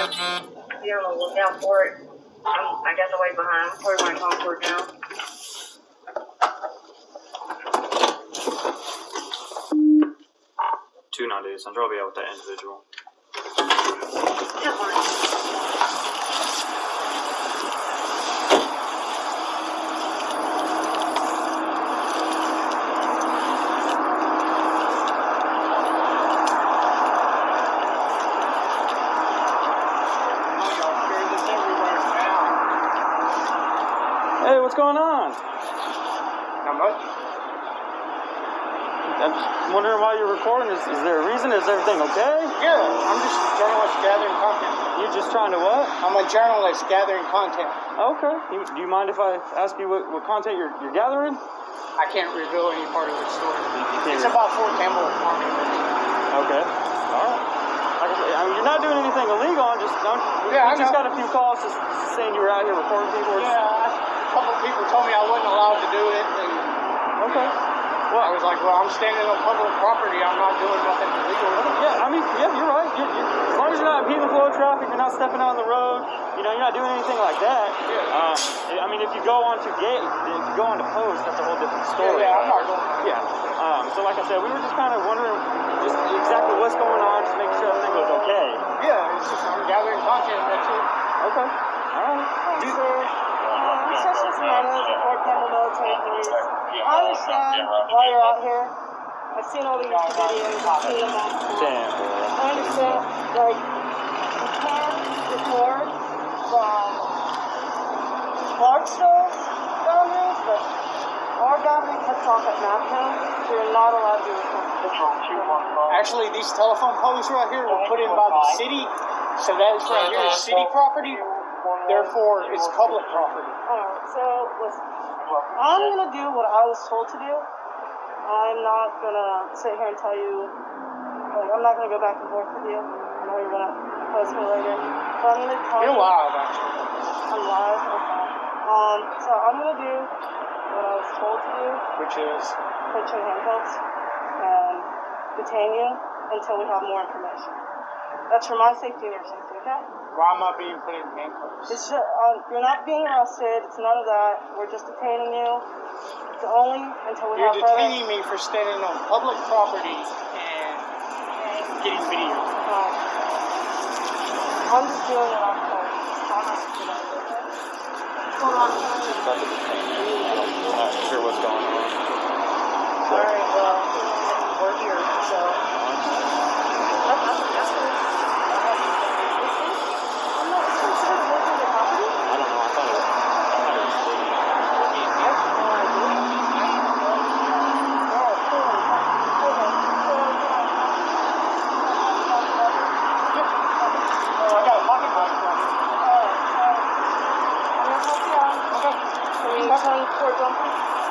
Be on the lookout for it. I got the way behind. I'm probably going home for it now. Two non-data center. I'll be out with that individual. Hey, what's going on? Not much. I'm just wondering why you're recording. Is there a reason? Is everything okay? Yeah, I'm just a journalist gathering content. You're just trying to what? I'm a journalist gathering content. Okay. Do you mind if I ask you what content you're gathering? I can't reveal any part of the story. It's about Fort Campbell farming. Okay. All right. Like I mean, you're not doing anything illegal. I just got a few calls just saying you were out here recording people. Yeah, a couple of people told me I wasn't allowed to do it. And okay. Well, I was like, well, I'm standing on public property. I'm not doing nothing illegal. Yeah, I mean, yeah, you're right. As long as you're not impeding the flow of traffic, you're not stepping out on the road, you're not doing anything like that. Yeah. I mean, if you go onto post, that's a whole different story. Yeah, I'm not going. Yeah. So like I said, we were just kind of wondering just exactly what's going on, just making sure everything was okay. Yeah, it's just I'm gathering content. That's it. Okay. All right. Hey, sir. Research Manuals of Fort Campbell Military Police. I understand why you're out here. I've seen all these videos. I've seen them all. Damn. I understand, like, you can't record from Clarksville's boundaries, but our boundary cuts off at Naptown, so you're not allowed to record. Actually, these telephone poles right here were put in by the city, so that is right here is city property. Therefore, it's public property. Alright, so listen. I'm gonna do what I was told to do. I'm not gonna sit here and tell you, like, I'm not gonna go back and forth with you. I know you're gonna post me later. So I'm gonna tell you. You're live, actually. I'm live? Okay. So I'm gonna do what I was told to do. Which is? Put you in handcuffs and detain you until we have more information. That's for my safety and your safety, okay? Why am I being put in handcuffs? It's just, you're not being arrested. It's none of that. We're just detaining you. It's only until we have You're detaining me for standing on public property and getting video. I'm just doing what I'm told. I'm not doing that, okay? Hold on. I'm not sure what's going on. Alright, well, we're here, so. That's good.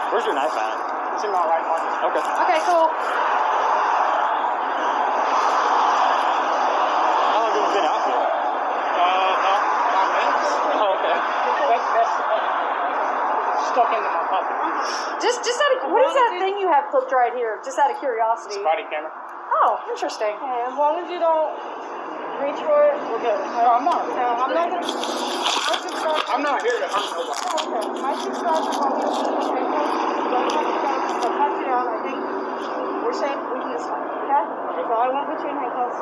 Where's your knife at? It's in my right pocket. Okay. Okay, cool. How long have you been out here? About 5 minutes. Oh, okay. That's stuck into my pocket. Just out of, what is that thing you have clipped right here? Just out of curiosity. It's a body camera. Oh, interesting. Okay, as long as you don't reach for it, we're good. No, I'm not. No, I'm not gonna. I'm not here to hurt nobody. Okay, my supervisor told me to put you in handcuffs. Don't cut you down. Don't cut you down. I think we're safe. We can just, okay? So I won't put you in handcuffs.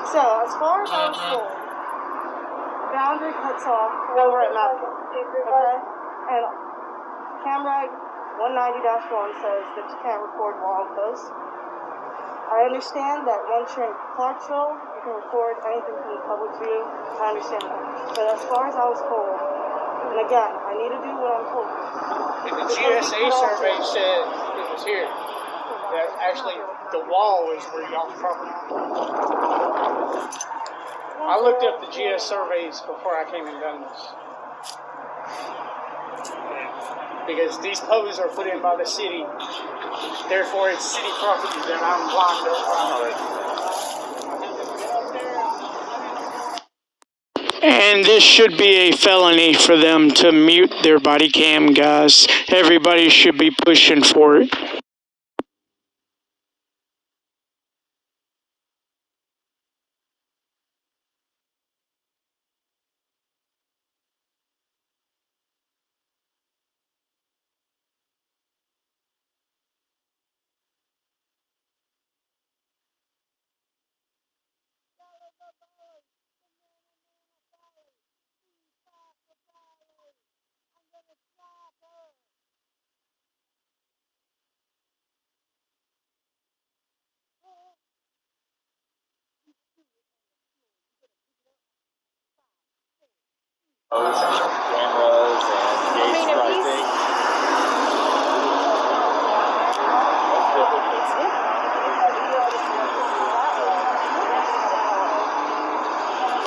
So as far as I was told, boundary cuts off over at Mapco. Okay? And camera 190-1 says that you can't record while on post. I understand that once you're in Clarksville, you can record anything from the public view. I understand that. But as far as I was told, and again, I need to do what I'm told. And the GSA survey said it was here. That actually, the wall is where y'all's property. I looked up the GS surveys before I came and done this. Because these posts are put in by the city. Therefore, it's city property that I'm blind over. And this should be a felony for them to mute their body cam, guys. Everybody should be pushing for it. cameras and gate mean, if striping.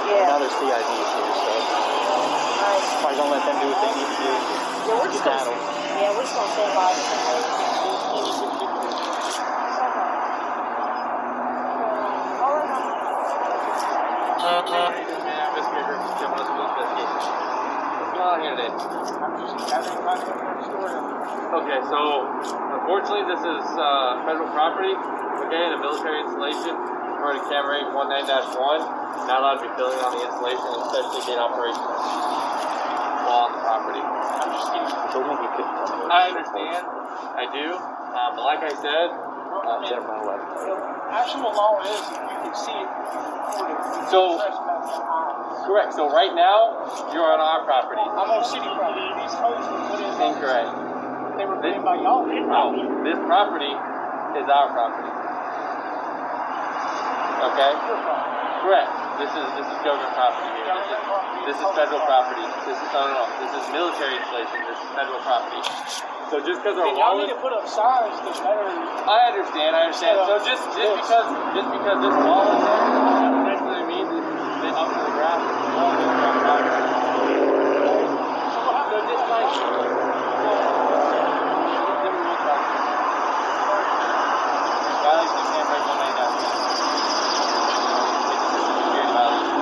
Yeah. Now there's CIDs here, so probably gonna let them do what they need to do. Yeah, we're just gonna, yeah, we're just gonna stand by this. Okay, so unfortunately this is federal property, okay, and a military installation. We're in Camera 19-1, not allowed to be filming on the installation, especially gate operation while on the property. I'm just kidding. He told me he couldn't tell me. I understand, I do, but like I said, Actual law is you can see it recorded. So, correct, so right now, you're on our property. I'm on city property. These codes were put in. Incorrect. They were put in by y'all. No, this property is our property. Okay? Correct. This is government property here. This is federal property. This is no. This is military installation. This is federal property. So just because our Y'all wall need is, to put up signs that better. I understand. So just because this wall is there, doesn't necessarily mean that it's up to the ground. It's all the ground property. So just like. Violation of Camera 19-1. Security violation.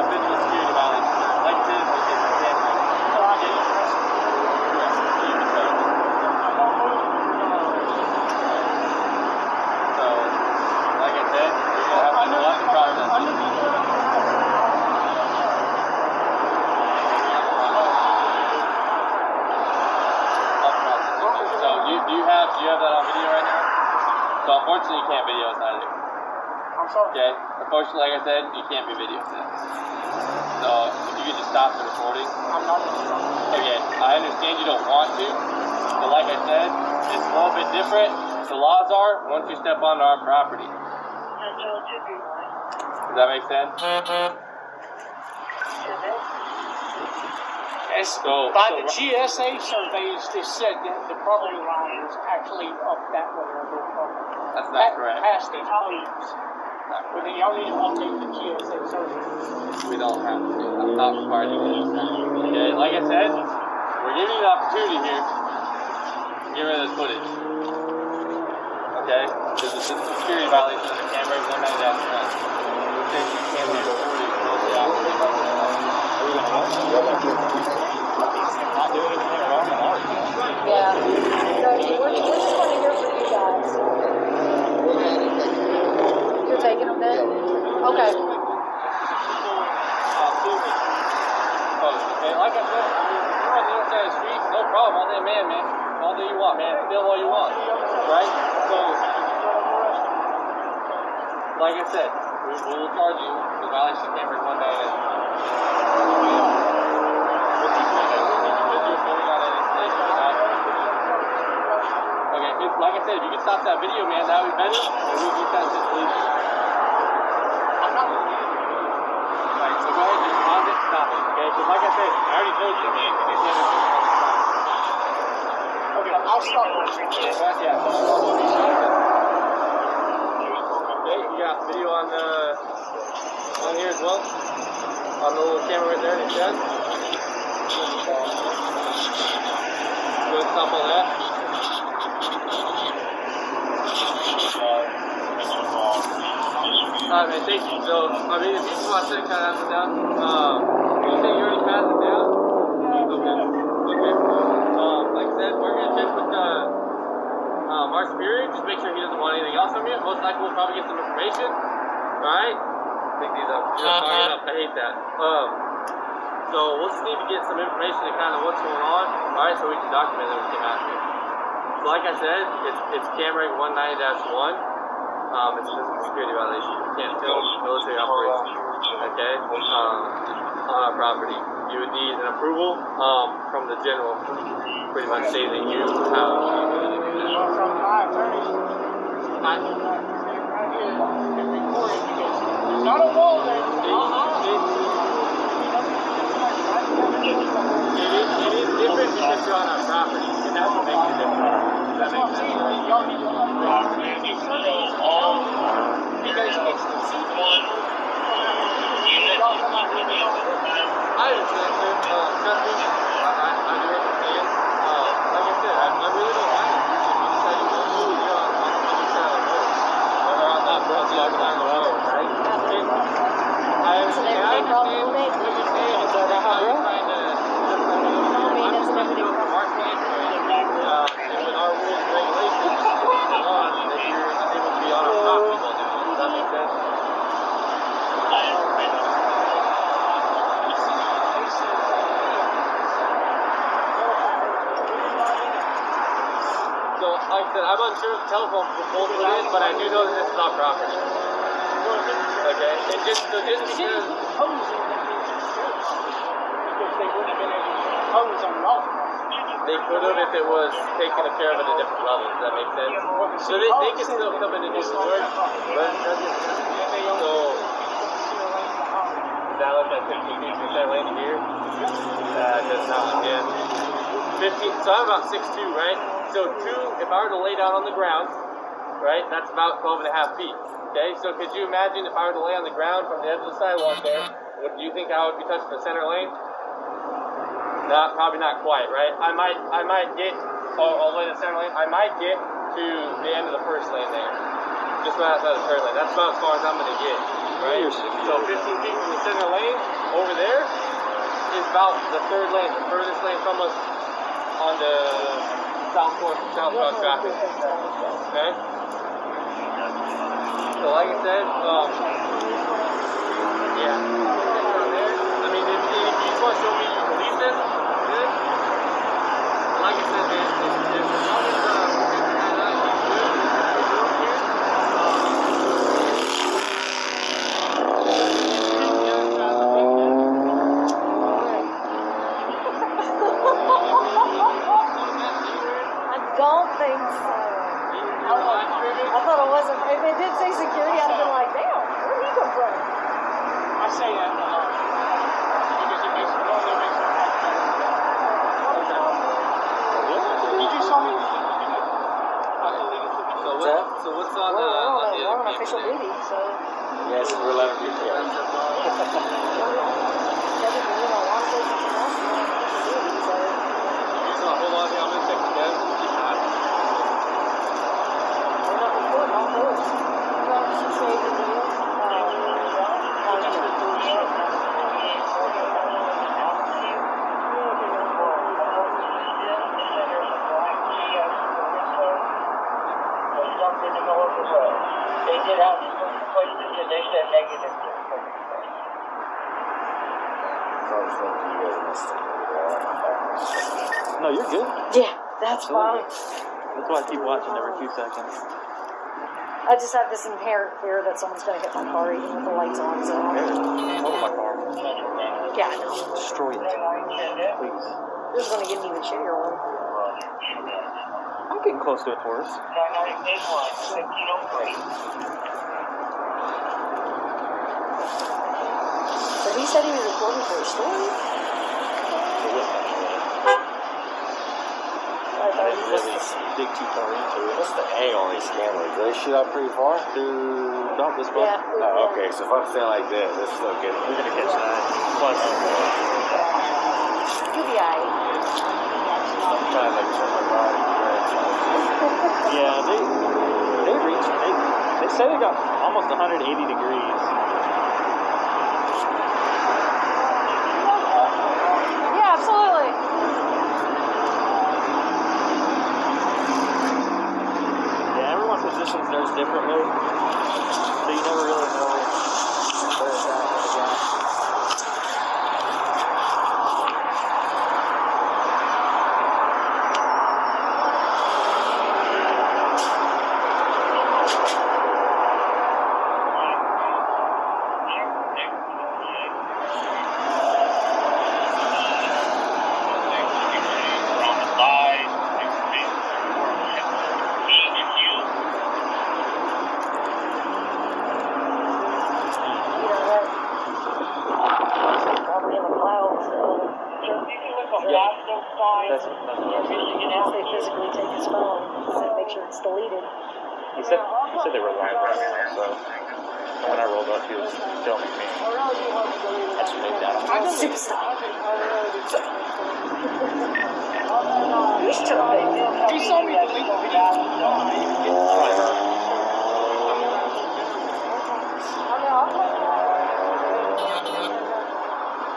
Official security violation. Like this, it's a camera. Correct. So, like I said, you're going to have to let the process. So, do you have that on video right now? So unfortunately you can't video us either. I'm sorry. Okay? Unfortunately, like I said, you can't be videoing this. So if you could just stop the recording. I'm not going to. Okay, I understand you don't want to, but like I said, it's a little bit different. The laws are once you step onto our property. Does that make sense? By the GSA surveys, they said that the property line is actually up that way. That's not correct. Past these homes. But then y'all need to update the GSA surveys. We don't have to. I'm not required to do that. Okay, like I said, we're giving you the opportunity here to get rid of this footage. Okay? This is a security violation of the Camera 19-1. Since you can't be recorded, Yeah. So we're just going to hear from you guys. You're taking them then? Okay. Okay, like I said, you're on the other side of the street, no problem. All day, man. All day you want, man. Film all you want. Right? So, like I said, we will charge you for violation of Camera 19-1. Like I said, if you could stop that video, man, that would be better, and we can get that shit deleted. I'm not going to do it. Alright, so go ahead and just pause it, stop it, okay? Because like I said, I already told you, man, you can't do it. Okay, I'll stop. Yeah. Okay, you got video on here as well? On the little camera right there, in the shed? Go ahead and stop all that. Alright, man, thank you. So, I mean, if you just want to sit kind of up and down, you say you already passed it down? Okay. Like I said, we're going to check with our superior, just make sure he doesn't want anything else from you. Most likely we'll probably get some information. Alright? Pick these up. You're not talking enough. I hate that. So, we'll just need to get some information to kind of what's going on. Alright, so we can document everything out here. So, like I said, it's Camera 19-1. It's a physical security violation. You can't film military operations, okay, on our property. You would need an approval from the general, pretty much saying that you have the ability to do that. From my attorney, right here, and record it because there's not a wall there. different because you're on our property, and that's what makes it different. Does that make sense? Y'all need to surveys all because it's one. Y'all come out with it. I understand, sir. Trust me, I do understand. Like I said, I really don't mind it. You decide you want to be on the side of the road. Or on the other side of the road, right? I understand what you're saying. It's how you're trying to from our standpoint, with our rules and regulations on that you're able to be on our property while doing it. Does that make sense? So, like I said, I'm unsure if the telephone pole put in, but I do know that this is our property. Okay? And just because Because they wouldn't have been able to impose on y'all. they could have if it was taken care of at a different level. Does that make sense? So they can still come in and do some work, but it doesn't. So that looks like 15 feet from that lane here. Does not again. 15. So I'm about 6'2", right? So 2, if I were to lay down on the ground, right, that's about 12.5 feet. Okay, so could you imagine if I were to lay on the ground from the edge of the sidewalk there, do you think I would be touching the center lane? No, probably not quite, right? I might get, I'll lay the center lane, I might get to the end of the first lane there. Just right outside the third lane. That's about as far as I'm going to get, right? So 15 feet from the center lane, over there, is about the third lane, the furthest lane from us on the southbound traffic. Okay? So like I said, yeah. I mean, if you just want to show me you believe this, good. Like I said, man, if as long as Don't think so. I thought it wasn't. If it did say security, I'd have been like, damn, where did he come from? I say that because it makes it happen. Did you show me? So what's on the We're on other official campus? duty, so. Yes, we're 11 people. Law enforcement and us, we're on official duty, so. Hold on here, I'm going to check the desk. We're not recording all those. She saved the video. They did have places and they said negative. No, you're good. Yeah, that's fine. That's why I keep watching every few seconds. I just have this inherent fear that someone's going to hit my car even with the lights on, so. Hold my car. Yeah, I know. Destroy it. Please. This is going to get an even shittier one. I'm getting close to it, Forrest. So he said he was recording for a story? Dig too far into it. What's the angle on these cameras? Do they shoot up pretty far? Not this far. Yeah. Oh, okay. So if I'm standing like this, it's still good. We're gonna catch that. Plus, You'll be alright. I'm trying to like turn my body. yeah, they reached. They say they got almost 180 degrees. Yeah, absolutely. Yeah, everyone positions theirs differently, so you never really know where it's at. That's And ask they physically take his phone and make sure it's deleted. he said they were live right now, so when I rolled up, he was filming me. I just made that up. Superstar. You saw me delete the video.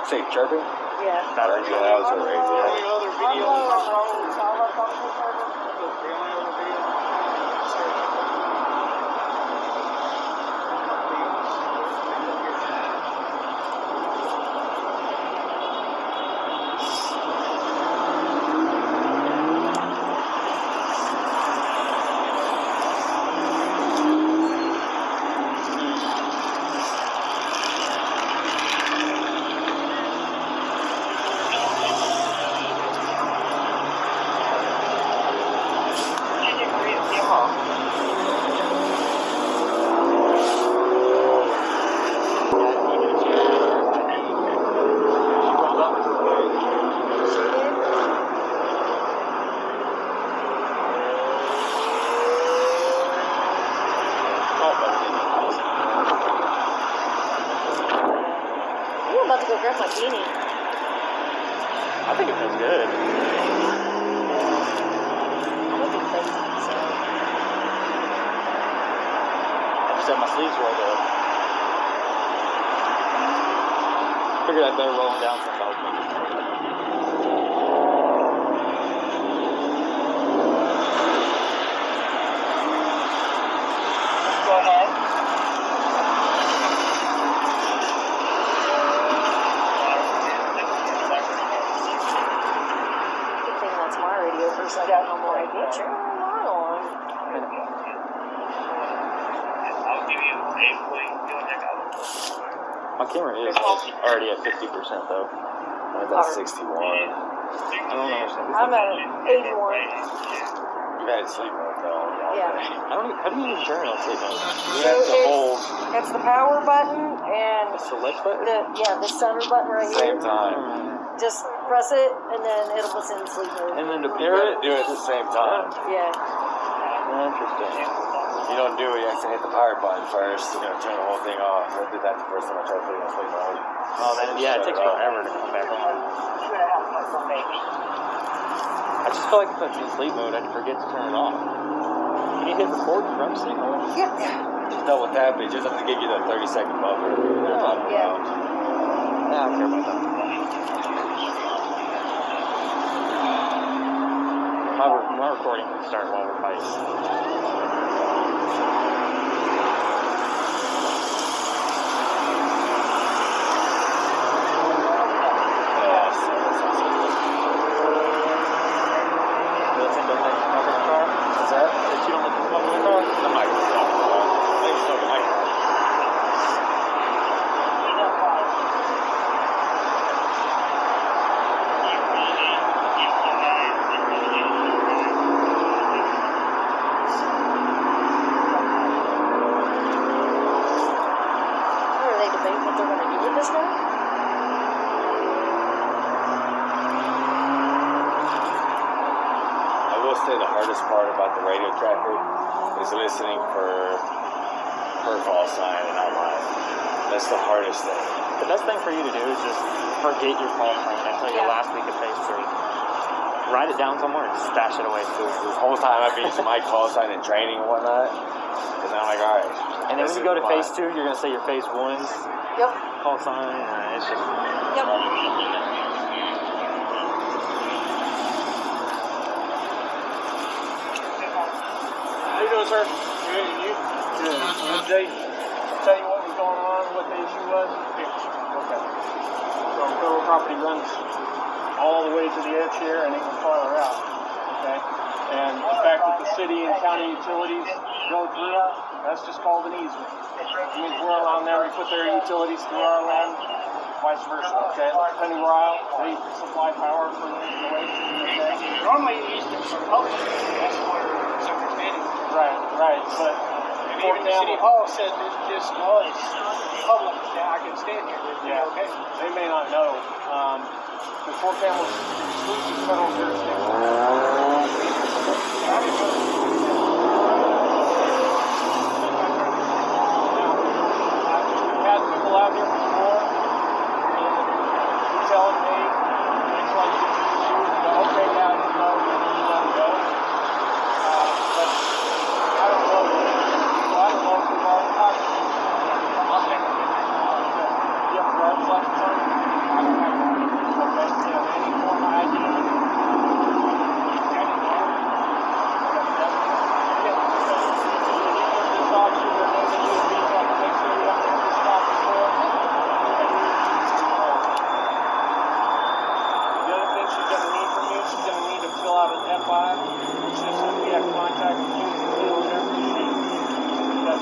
Say chirping? Yeah. That was a right there. I'm about to go grab my beanie. I think it feels good. I just have my sleeves rolled up. Figured I'd better roll them down since I was Go ahead. Good thing that's my radio first. I got no more idea. Sure, not on. I'll give you 8 points. You want to check out? My camera is already at 50% though. Mine's at 61. I don't understand. I'm at 81. You had sleep mode though. Yeah. How do you even turn on sleep mode? You have to hold It's the power button and Select button? the center button right same here. time. Just press it and then it'll put in sleep mode. And then to You pair gotta it? do it at the same time. Yeah. Interesting. You don't do it, you have to hit the power button first. You're gonna turn the whole thing off. I did that the first time I tried putting it on sleep mode. Oh, then yeah, it takes forever to come back on. I just feel like if it's in sleep mode, I'd forget to turn it off. Can you hit record from sleep mode? Yeah. Just double tap it, just have to give you the 30-second buffer. Yeah. Nah, I don't care about that. My recording can start while we're fighting. Say the hardest part about the radio traffic is listening for per call sign and outline. That's the hardest thing. The best thing for you to do is just forget your call sign until your last week of phase 3. Write it down somewhere and stash it away. So this whole time I've been using my call sign in training and whatnot, and I'm like, all right. And then when you go to phase 2, you're gonna say your phase 1's call sign, and it's just. Yep. How you doing, sir? Good, and you? Good. Jay, tell you what was going on, what the issue was? Okay. So federal property runs all the way to the edge here and even farther out. Okay? And the fact that the city and county utilities go through, that's just called an easement. It means we're allowing them to put their utilities through our land, vice versa. Okay? Like Penny Royal, they supply power for the lake. Okay? Normally easements are public. That's where it's understanding. Right, but even the city hall said that this was public, that I can stand here. Yeah. Okay. They may not know. The Fort Campbell's exclusive federal jurisdiction. I didn't know. We've had people out here before telling me things like this issue, okay, yeah, you know, you let them go. But I don't know. I don't know if we've already talked to you. I'll take it. You have a driver's license on you? I don't have one. Okay, you have any form of ID?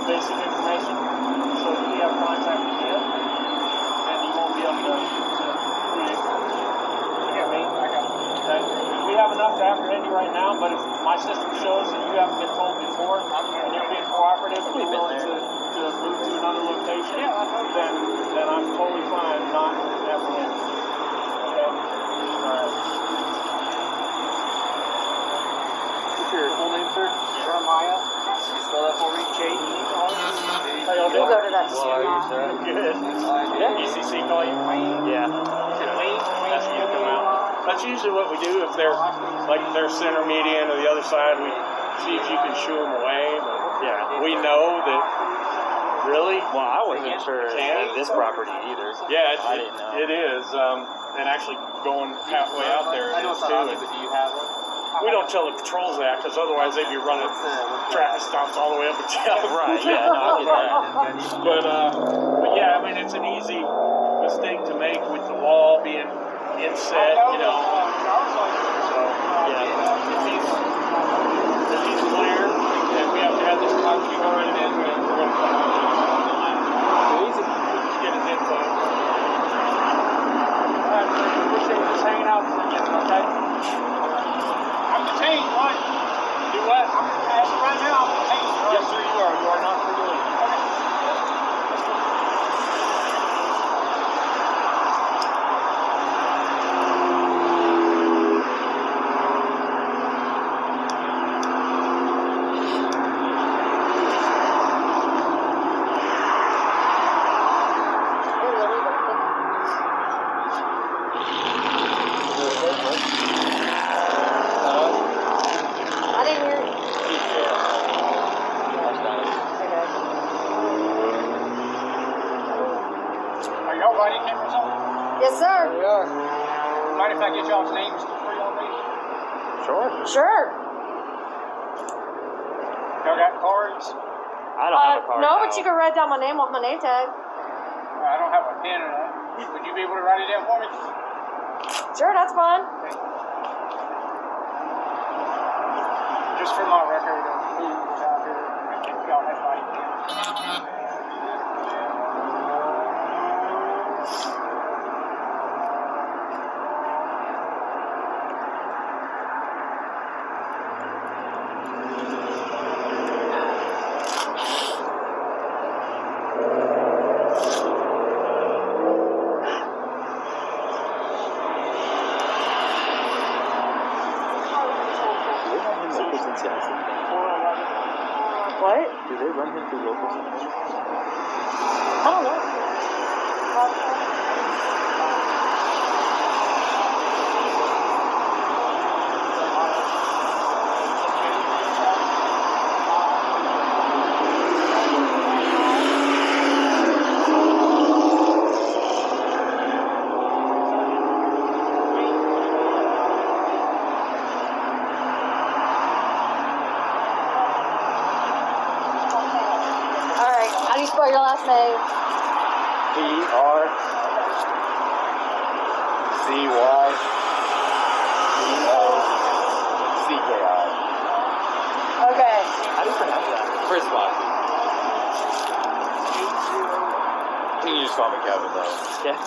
Basic information, so if we have contact with you, then you won't be able to create. Okay, we have enough to apprehend you right now, but if my system shows that you haven't been told before and you're being cooperative and you're willing to move to another location, then I'm totally fine not apprehending you. Okay? Alright. What's your full name, sir? Jeremiah. Spell that for me, K-E-R. How y'all doing? We'll go to that. Well, are you, sir? Good. Yeah. ECC call you? Yeah. That's you come out. That's usually what we do if they're like their center median or the other side. We see if you can shoo them away. But yeah, we know that. Really? Well, I wasn't sure of this property either. Yeah, I didn't know. It is. And actually going halfway out there it is too. But do you have one? We don't tell the patrols that because otherwise they'd be running traffic stops all the way up and down. Right, yeah, no, I get that. But yeah, I mean, it's an easy mistake to make with the wall being inset, you know. So, yeah, if he's clear, then we have to have this copy on it and we're going to come out. Easy. Just get his info. All right, appreciate you just hanging out for a minute, okay? I'm detained, what? Do what? As of right now, I'm detained. Yes, sir, you are. You are not free to leave. Yes, sir. We are. Mind if I get y'all's names before y'all leave? Sure. Y'all got cards? I don't have a card. No, now. but you can write down my name off my name tag. I don't have a pen or that. Would you be able to write it down for me? Sure, that's fine. Okay. Just for my record of who was out here, if y'all have body cams. What? Do they run him through local centers? I don't know. How do you spell your last name? 𝐷-R-C-Y-E-L-C-K-I. Okay. How do you pronounce that? Frisbee. You can just call me Kevin, though. Yeah.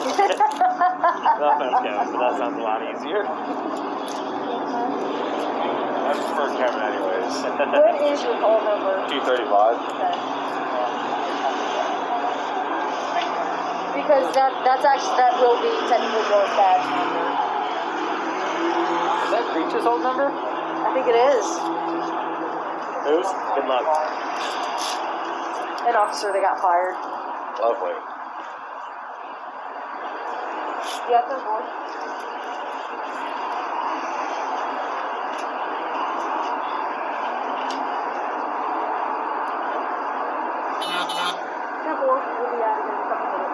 No offense, Kevin, but that sounds a lot easier. I prefer Kevin anyways. What is your phone number? 235. Okay. because that will be technically your badge number. Is that Creech's old number? I think it is. Whose? Good luck. An officer that got fired. Lovely. Yeah, they're bored. They're bored. We'll be out again in a couple minutes.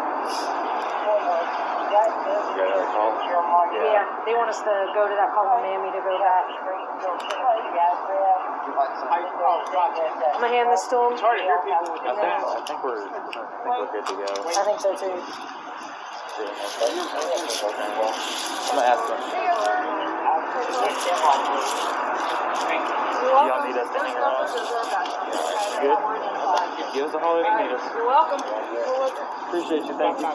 You got another call? Yeah, they want us to go to that call on Mammy to go back. I'm gonna hand this to him. It's hard to hear people with I think we're good to go. I think so too. I'm gonna ask them. Y'all need us to hang around? Good? Give us a holler if you need us. You're welcome. Appreciate you, thank you.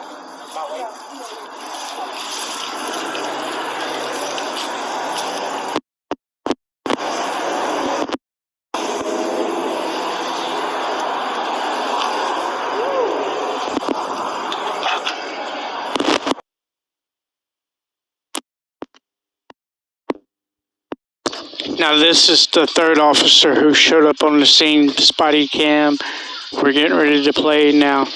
Now this is the third officer who showed up on the scene, body cam. We're getting ready to play now.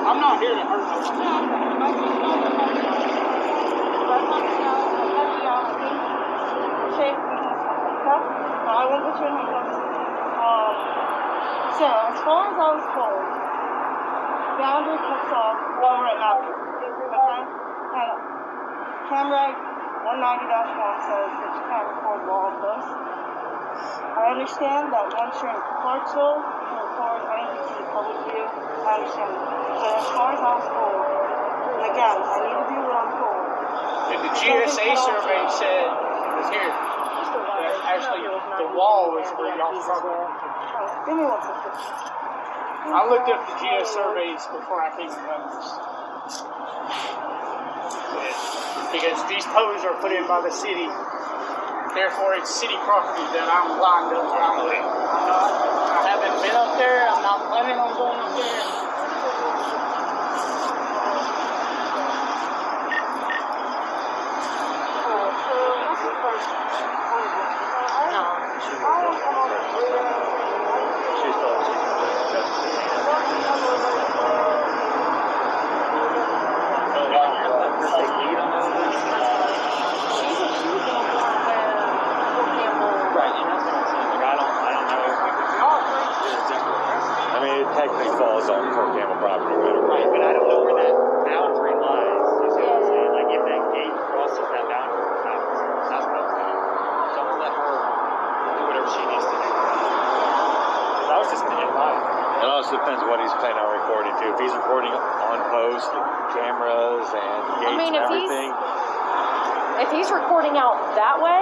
I'm not here to hurt nobody. I won't put you in handcuffs. So, as far as I was told, boundary cuts off while we're at Mountain. Okay? And 𝐋𝐞𝐚 190-1 says that you can't record law of those. I understand that once you're in Clarksville, you record anything to the public view. I understand that. But as far as I was told, and again, I need to do what I'm told. And the GSA survey said it was here. That actually, the wall was where y'all struggled. Give me 1 second. I looked up the GS surveys before I came to Memphis. Because these posts are put in by the city. Therefore, it's city property that I'm lined up where I'm living. I haven't been up there. I'm not planning on going up there. Technically falls on Fort Campbell property, right? But I don't know where that boundary lies. You see what I'm saying? Like if that gate crosses that boundary, that's what I'm saying. Don't let her do whatever she needs to do. I was just gonna lie. It also depends what he's planning on recording too. If he's recording on post, cameras and gates and everything. If he's recording out that way,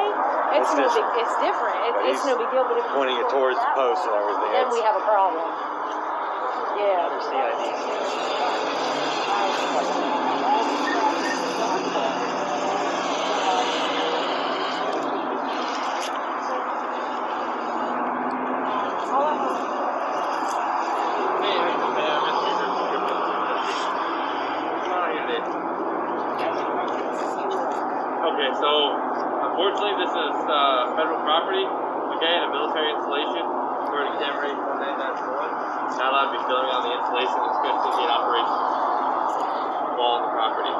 it's no big. It's different. It's no big deal. But if he's pointing it towards the post and everything, then we have a problem. Yeah. There's CID. Okay, so unfortunately this is federal property, okay, and a military installation. According to camera 1 not allowed to be filming on the installation. It's good to be in operation while on the property.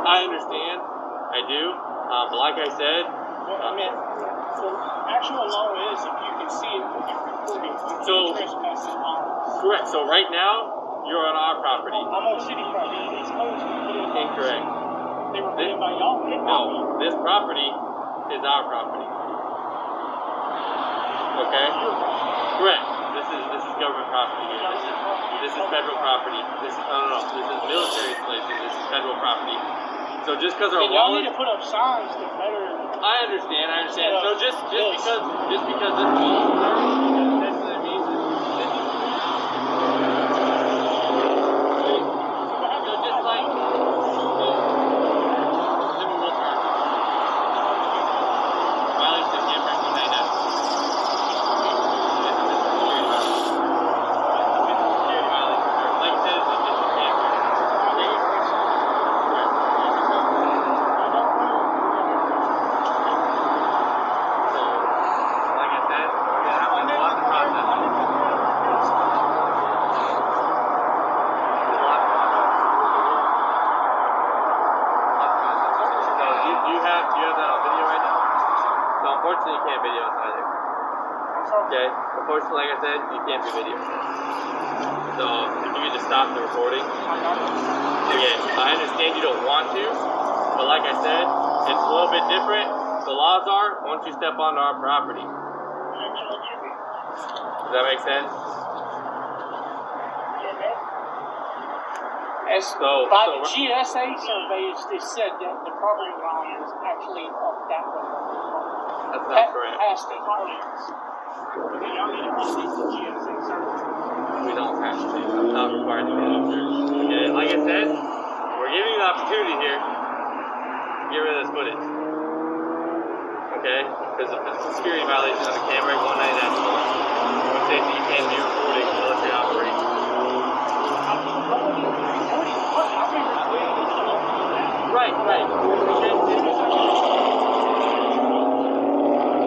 I understand, I do, but like I said, Well, I mean, the actual law is if you can see it when you're recording, So- you're trespassing on. Correct. So right now, you're on our property. I'm on city property. These hoes were put in by Incorrect. They were put in by y'all. No, this property is our property. Okay? Correct. This is government property here. This is federal property. This is military installation. This is federal property. So just because our Y'all law need to put up signs to better. I understand. So just because this wall is there, doesn't necessarily mean that this is so just like then we will charge you. Violation of campground one night out. Security violation. Like I said, it's just a campground. Unfortunately, you can't video us either. Okay? Unfortunately, like I said, you can't be video. So, if you could just stop the recording. Again, I understand you don't want to, but like I said, it's a little bit different. The laws are, once you step onto our property. Does that make sense? By the GSA surveys, they said that the property line is actually up that way. That's not correct. Past the highlands. Y'all need to update the GSA survey. We don't have to. I'm not required to be officers. Okay, like I said, we're giving you the opportunity here to get rid of this footage. Okay? Because of the security violation of the camera, 190-1. Which states that you can't be recording military operations. Right.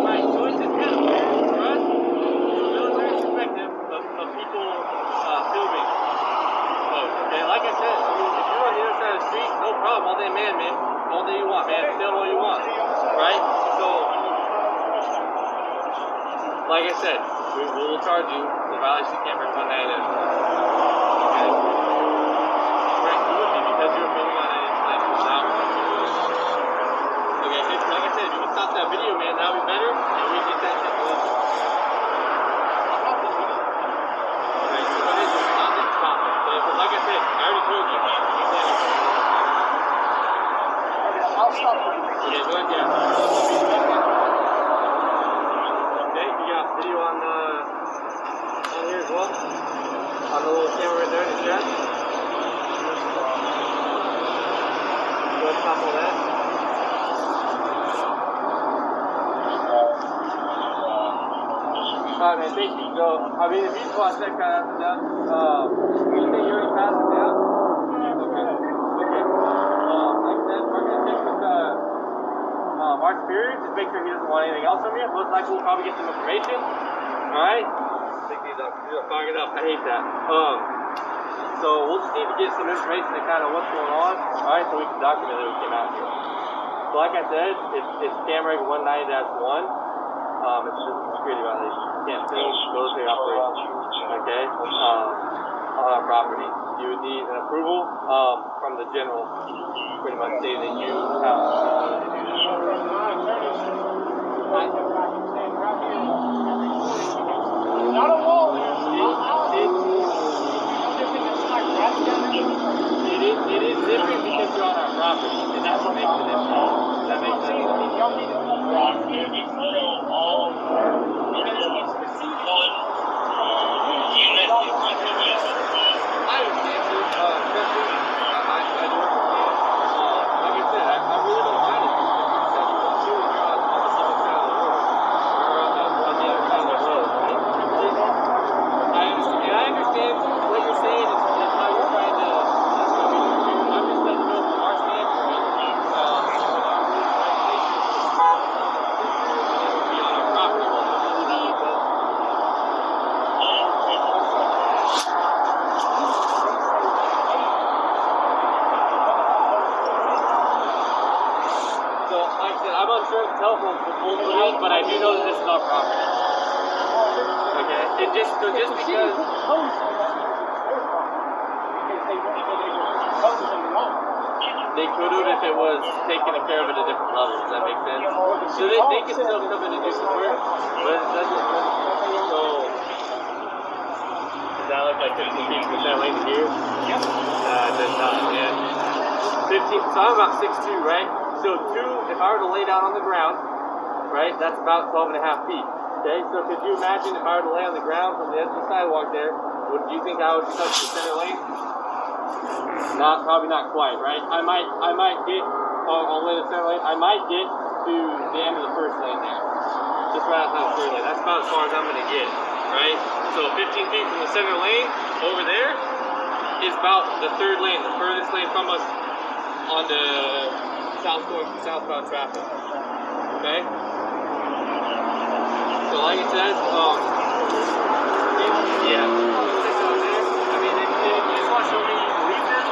Right, so it's just kind of weird for us, from a military perspective, of people filming folks. Okay, like I said, I mean, if you're on the other side of the street, no problem, all day man, all day you want, man, film all you want, right? So, like I said, we will charge you the violation of camera 190. Okay? Correct, you would be because you were filming on any installation without. Okay, like I said, if you can stop that video, man, that would be better, and we get that shit moving. Okay, so what is it? Stop it. But like I said, I already told you. I'll stop it. Okay, go ahead, yeah. Okay, you got video on here as well? On the little camera right there in the chat? Go ahead and stop all that. Alright, man, thank you. So, I mean, if you just want to check that out, you think you already passed it down? Okay. Like I said, we're going to check with our superior, just make sure he doesn't want anything else from you. Most likely we'll probably get some information. Alright? Pick these up. You're fogging up. I hate that. So, we'll just need to get some information on kind of what's going on. Alright, so we can document that we came out here. So, like I said, it's camera 190-1. It's just a security violation. You can't film military operations, okay, on our property. You would need an approval from the general, pretty much stating that you have the ability to do that. Not a wall there. It is different because you're on our property, and that's what makes it different. Does that make sense? Y'all need to I understand, sir. Especially, I do understand. Like I said, I really like I said, I'm unsure of the telephone pole, but I do know that this is our property. Okay? And just because. They could have if it was taken care of at a different level. Does that make sense? So they can still come in and do some work, but it doesn't. So does that look like 15 feet from that lane here? Yep. It does not. Yeah. 15. So I'm about 6'2", right? So 2, if I were to lay down on the ground, right? That's about 12.5 feet. Okay. So could you imagine if I were to lay on the ground from the edge of the sidewalk there? Would you think I would touch the center lane? Probably not quite, right? I might get on lane of center lane. I might get to the end of the first lane there, just right outside the third lane. That's about as far as I'm gonna get, right? So 15 feet from the center lane over there is about the third lane, the furthest lane from us on the southbound traffic. Okay. So like it says, yeah. I mean, you just want to show me you can leave this.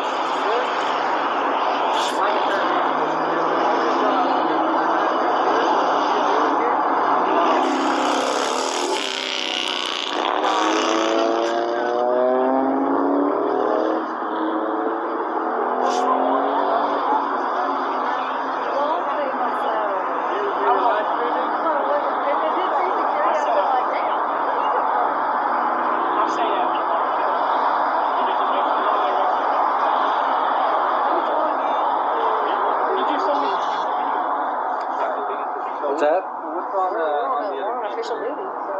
What's that? What's on the We're on official duty, so.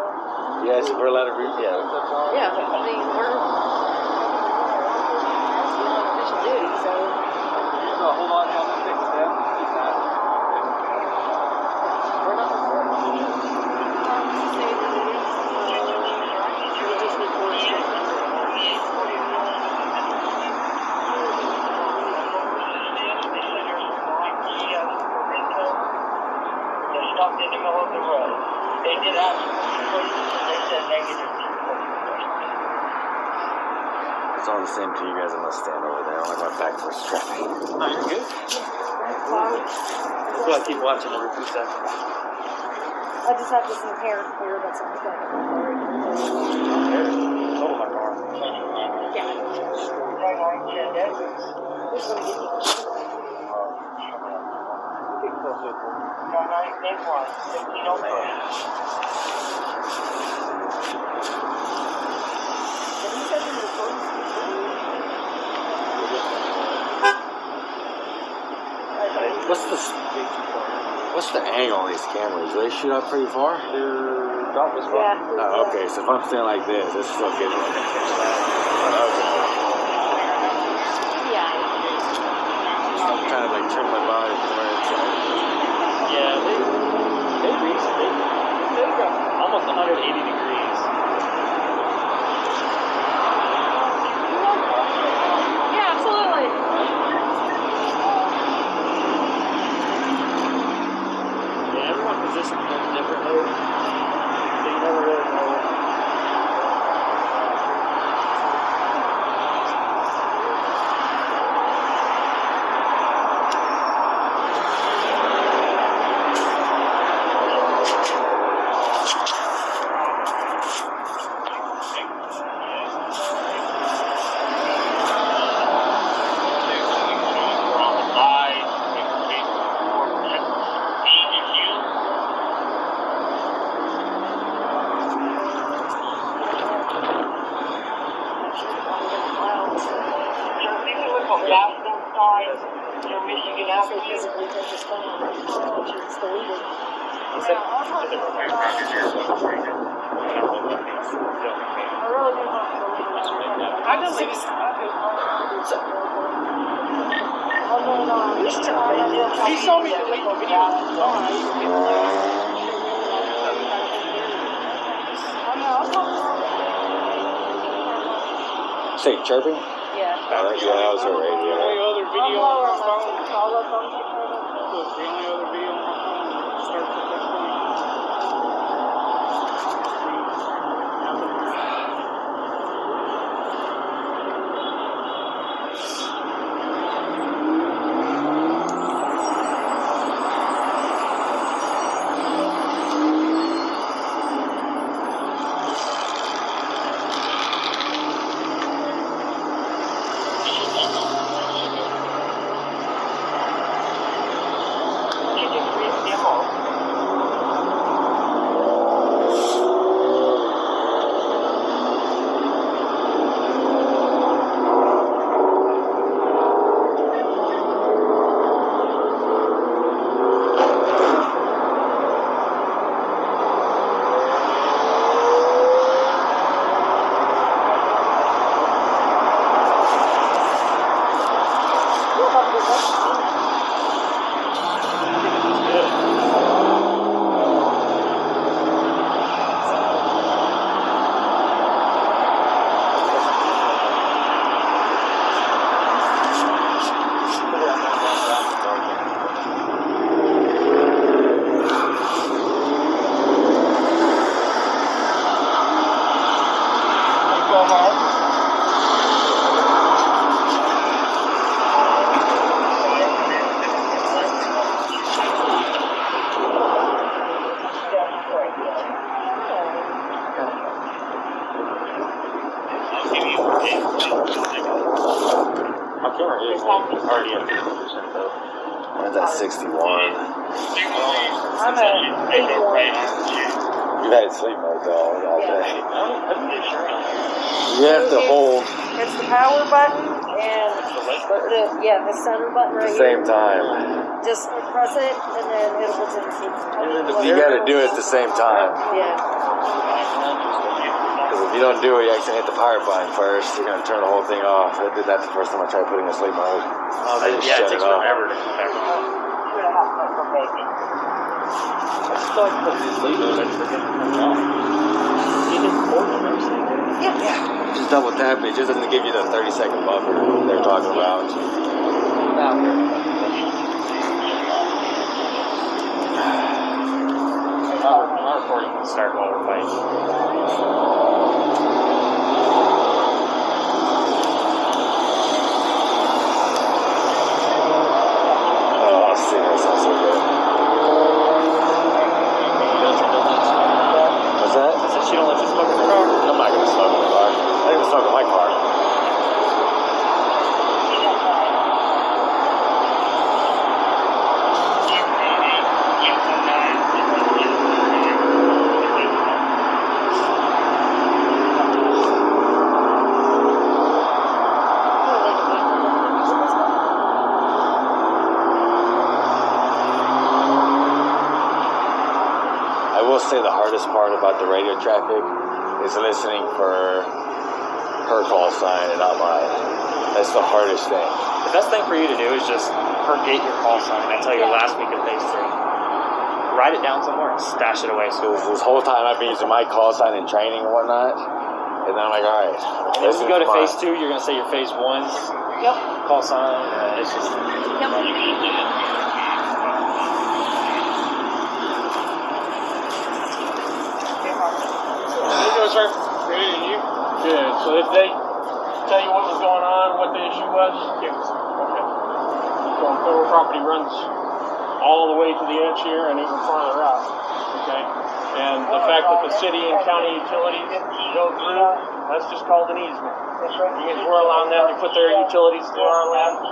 Yes, we're allowed to read. Yeah. Yeah, but I mean, we're on official duty, so. No, hold on, I'm gonna take a step. We're not recording. Safety duties. We just record safety. Stopped in the middle of the road. They did ask for they said negative. It's all the same to you guys. I'm gonna stand over there. I'm gonna back towards traffic. No, you're good. So I keep watching every few seconds. I just have this inherent fear that something's going to happen. Total my car. Yeah. Who's going to get me? What's the angle on these cameras? Do they shoot up pretty far? They're about this far. Yeah. Oh, okay. So if I'm standing like this, it's still getting. Okay. Yeah. I'm trying to like trim my body to where it's like. Yeah, they got almost 180 degrees. Yeah, absolutely. Yeah, everyone positions them differently. So you never really know. He saw me delete the video. Say chirping? Yeah. Yeah, that was her radio. The only other video on my phone. All the phones get turned on. The only other video on my phone starts at that point. already at 50% though. Mine's at 61. I'm at 81. You've had sleep mode though all day. I'm pretty sure. You have to hold It's the power button and the center button right at the same here. time. Just press it and then it'll put in. You gotta do it at the same time. Yeah. Because if you don't do it, you actually hit the power button first. You're gonna turn the whole thing off. I did that the first time I tried putting in sleep mode. I just Yeah, it shut takes it off. forever to come back on. I just feel like putting in sleep mode, I forget to turn it off. You didn't record it, I'm saying. Yeah. Just double tap it. It just doesn't give you the 30-second buffer they're talking about. Our recording can start while we're fighting. Oh, see, that sounds so good. What's that? I said she don't let you smoke in the car. I'm not gonna smoke in the car. I didn't even smoke in my car. I will say the hardest part about the radio traffic is listening for her call sign and not mine. That's the hardest thing. The best thing for you to do is just forget your call sign until your last week of phase 3. Write it down somewhere and stash it away. So this whole time I've been using my call sign in training and whatnot, and then I'm like, all right. And then when you go to phase 2, you're going to say your phase 1's call sign. It's just... How you doing, sir? Good, and you? Good. So if they tell you what was going on, what the issue was? Yes. Okay. So federal property runs all the way to the edge here and even farther out. Okay. And the fact that the city and county utilities go through, that's just called an easement. Means we're allowing them to put their utilities through our land,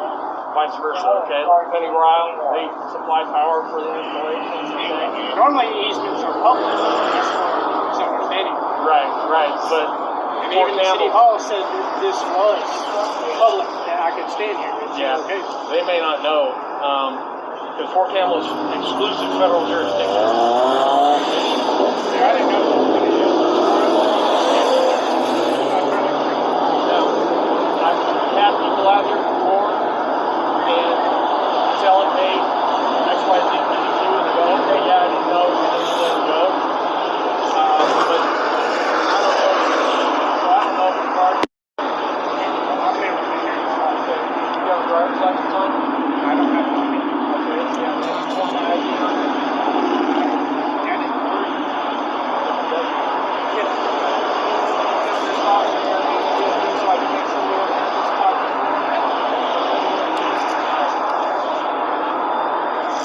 vice versa. Okay. Penny Ryle, they supply power for the installation. Okay. Normally easements are public. That's what misunderstanding. Right. But And even the city hall said that this was public, that I could stand here. Yeah, they may not know, because Fort Campbell is exclusive federal jurisdiction. I didn't know what it is. I've had people out here before and tell them, hey, X, Y, Z, what you do, and they go, okay, yeah, I didn't know, and then you let them go. But I don't know. So I don't know if the car. I've never been here. You have a driver's license on? I don't have money. Okay, yeah, that's one ID on it. Yeah, I didn't worry.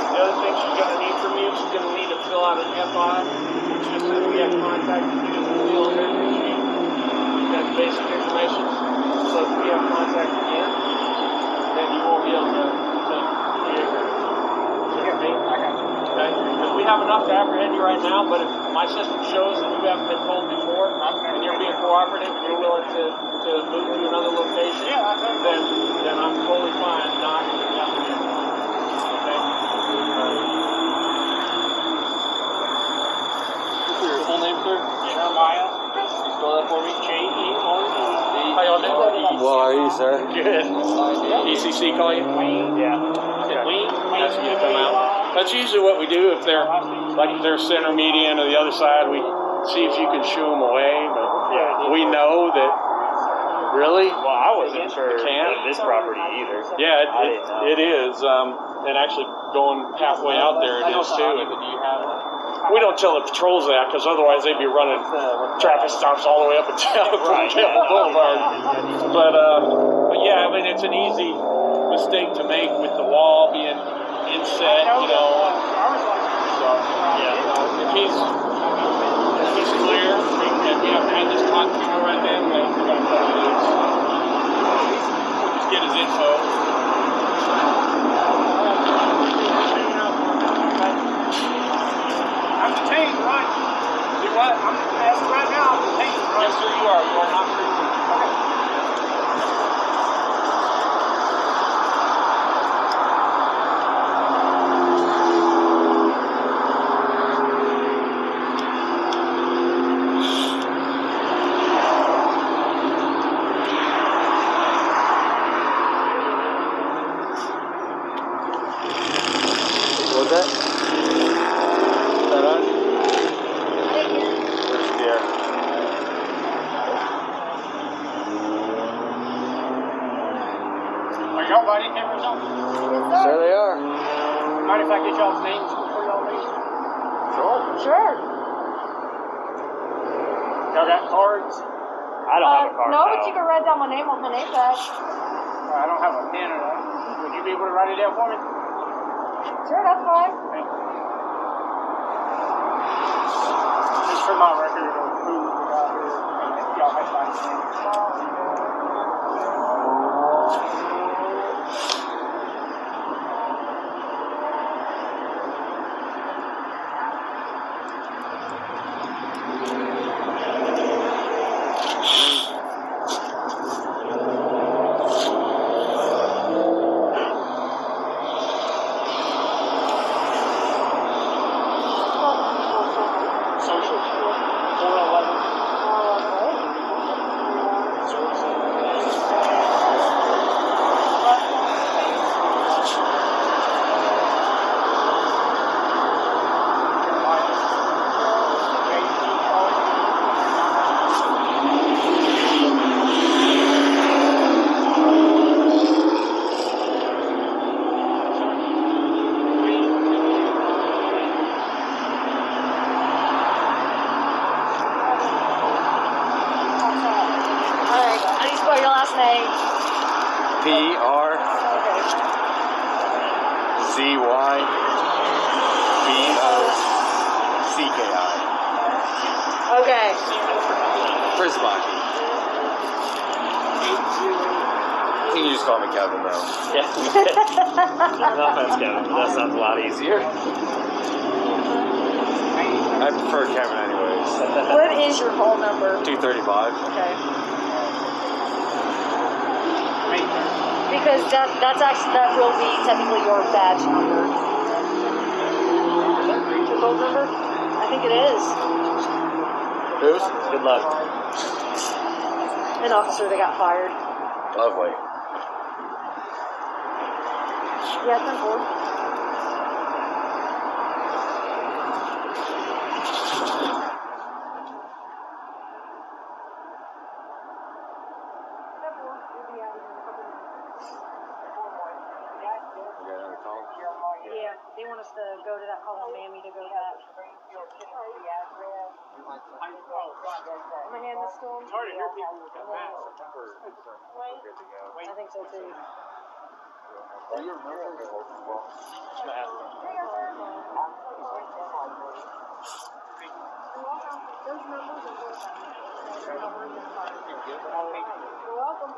The other thing she's going to need from you, she's going to need to fill out an FI, which just says we have contacted you as the deal everything sheet. That's basic information. So if we have contacted you, then you won't be able to okay? Because we have enough to apprehend you right now, but if my system shows that you haven't been told before, and you're being cooperative, and you're willing to move to another location, then I'm totally fine not apprehending you. Okay? Your full name, sir? Jeremiah. You spell that for me? J-E-R-E. How y'all doing? Well, are you, sir? Good. ECC call you? Yeah. Ask you to come out. That's usually what we do if they're center median or the other side. We see if you can shoo them away, but we know that really. Well, I wasn't sure of this property either. Yeah, it is. And actually going halfway out there, it is too. And we don't tell the patrols that because otherwise they'd be running traffic stops all the way up and down Campbell Boulevard. But yeah, I mean it's an easy mistake to make with the wall being inset, you know. So yeah, if he's clear, and you have to have this talk to him right then, then we're gonna cut it loose. Just get his info. What's that? Is that on? Where's Pierre? Are y'all body cameras on? Sure they are. Mind if I get y'all's names before y'all leave? Sure. Y'all got cards? I don't have a card. No, but you can write down my name on my name tag. I don't have a pen or that. Would you be able to write it down for me? Sure, that's fine. Just for my record of who we got here. And y'all have my name. Social. 411. Alright, how do you spell your last name? 𝐷𝐿𝐶𝐾𝐼. Okay. Frisbaki. You can just call me Kevin though. Yeah. No offense, Kevin, but that sounds a lot easier. I prefer Kevin anyways. What is your phone number? 235. Okay. Because that's actually, that will be technically your badge number. Is that your phone number? I think it is. Whose? Good luck. An officer that got fired. Lovely. Yeah, 10-4. Yeah, they want us to go to that call in Miami to go to that. I'm gonna hand this to him. It's hard to hear people with that mask. I think so too. Those numbers are worth that. You're welcome.